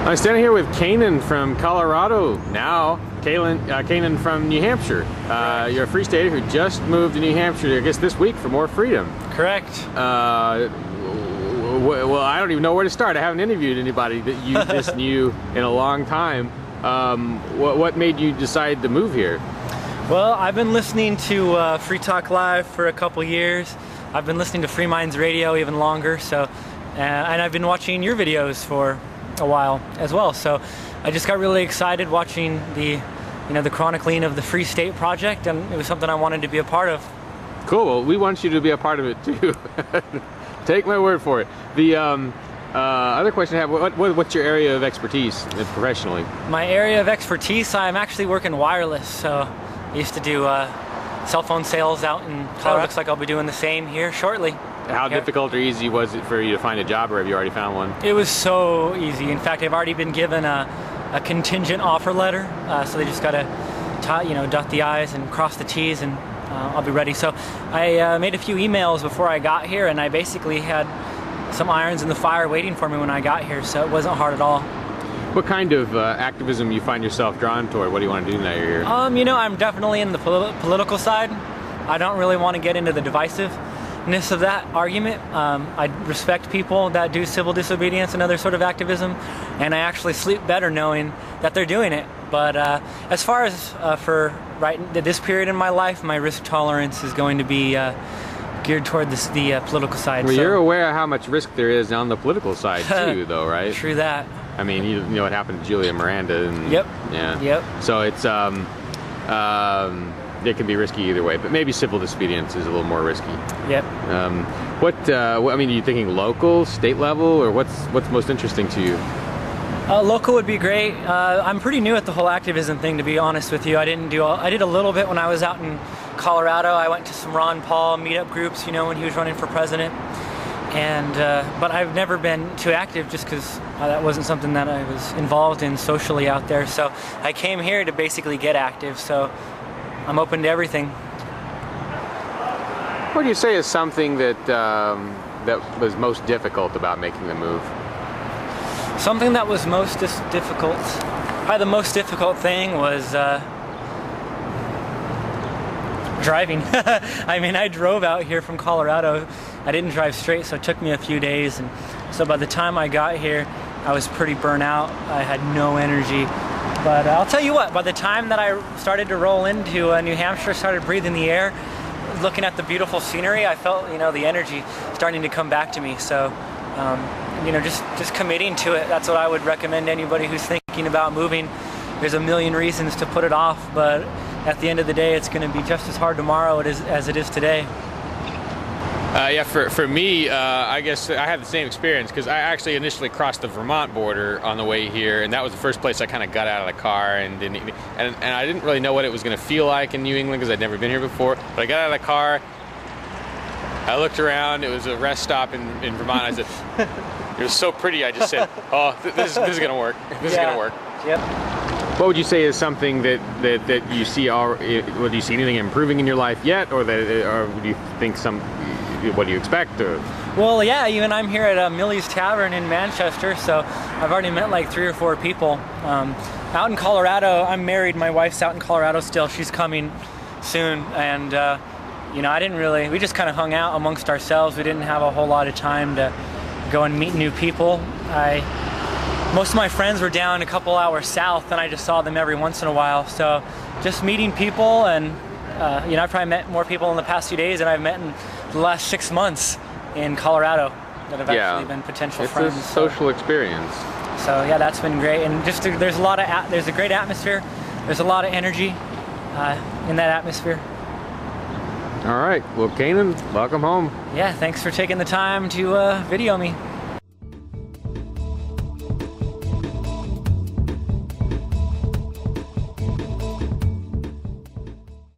I'm standing here with Kanan from Colorado now. Kanan from New Hampshire. You're a free stater who just moved to New Hampshire, I guess this week, for more freedom. Correct. Well, I don't even know where to start. I haven't interviewed anybody that you just knew in a long time. What made you decide to move here? Well, I've been listening to Free Talk Live for a couple years. I've been listening to Free Minds Radio even longer. So, and I've been watching your videos for a while as well. So, I just got really excited watching the chronicling of the Free State Project, and it was something I wanted to be a part of. Cool. Well, we want you to be a part of it too. Take my word for it. The other question I have: what's your area of expertise professionally? My area of expertise, I'm actually working wireless. So, I used to do cell phone sales out in Colorado. Looks like I'll be doing the same here shortly. How difficult or easy was it for you to find a job, or have you already found one? It was so easy. In fact, I've already been given a contingent offer letter, so they just got to dot the I's and cross the T's, and I'll be ready. So I made a few emails before I got here, and I basically had some irons in the fire waiting for me when I got here, so it wasn't hard at all. What kind of activism you find yourself drawn toward? What do you want to do now you're here? I'm definitely in the political side. I don't really want to get into the divisiveness of that argument. I respect people that do civil disobedience and other sort of activism, and I actually sleep better knowing that they're doing it. But as far as for this period in my life, my risk tolerance is going to be geared toward the political side. Well, you're aware of how much risk there is on the political side too, though, right? True that. I mean, you know what happened to Julia Miranda. And, yep. Yeah. Yep. So it's it can be risky either way, but maybe civil disobedience is a little more risky. Yep. I mean, are you thinking local, state level, or what's most interesting to you? Local would be great. I'm pretty new at the whole activism thing, to be honest with you. I did a little bit when I was out in Colorado. I went to some Ron Paul meetup groups, when he was running for president. And but I've never been too active just because that wasn't something that I was involved in socially out there. So I came here to basically get active. So I'm open to everything. What do you say is something that that was most difficult about making the move? Something that was most difficult, probably the most difficult thing was driving. I mean, I drove out here from Colorado. I didn't drive straight, so it took me a few days. And so by the time I got here, I was pretty burnt out. I had no energy. But I'll tell you what, by the time that I started to roll into New Hampshire, started breathing the air, looking at the beautiful scenery, I felt, the energy starting to come back to me. So, just committing to it. That's what I would recommend anybody who's thinking about moving. There's a million reasons to put it off, but at the end of the day, it's going to be just as hard tomorrow as it is today. Yeah, for me, I guess I had the same experience because I actually initially crossed the Vermont border on the way here, and that was the first place I kind of got out of the car and I didn't really know what it was going to feel like in New England because I'd never been here before. But I got out of the car, I looked around. It was a rest stop in Vermont. I said, it was so pretty. I just said, "Oh, this is going to work. This is going to work." Yep. What would you say is something that you see? Do you see anything improving in your life yet, or do you think what do you expect? Or? Well, yeah, even I'm here at Millie's Tavern in Manchester, so I've already met like 3 or 4 people. Out in Colorado, I'm married. My wife's out in Colorado still. She's coming soon, and we just kind of hung out amongst ourselves. We didn't have a whole lot of time to go and meet new people. Most of my friends were down a couple hours south, and I just saw them every once in a while. So just meeting people, and I've probably met more people in the past few days than I've met in the last 6 months in Colorado that have actually been potential friends. It's a social experience. So yeah, that's been great, and just there's a great atmosphere. There's a lot of energy in that atmosphere. All right, well, Kanan, welcome home. Yeah, thanks for taking the time to video me.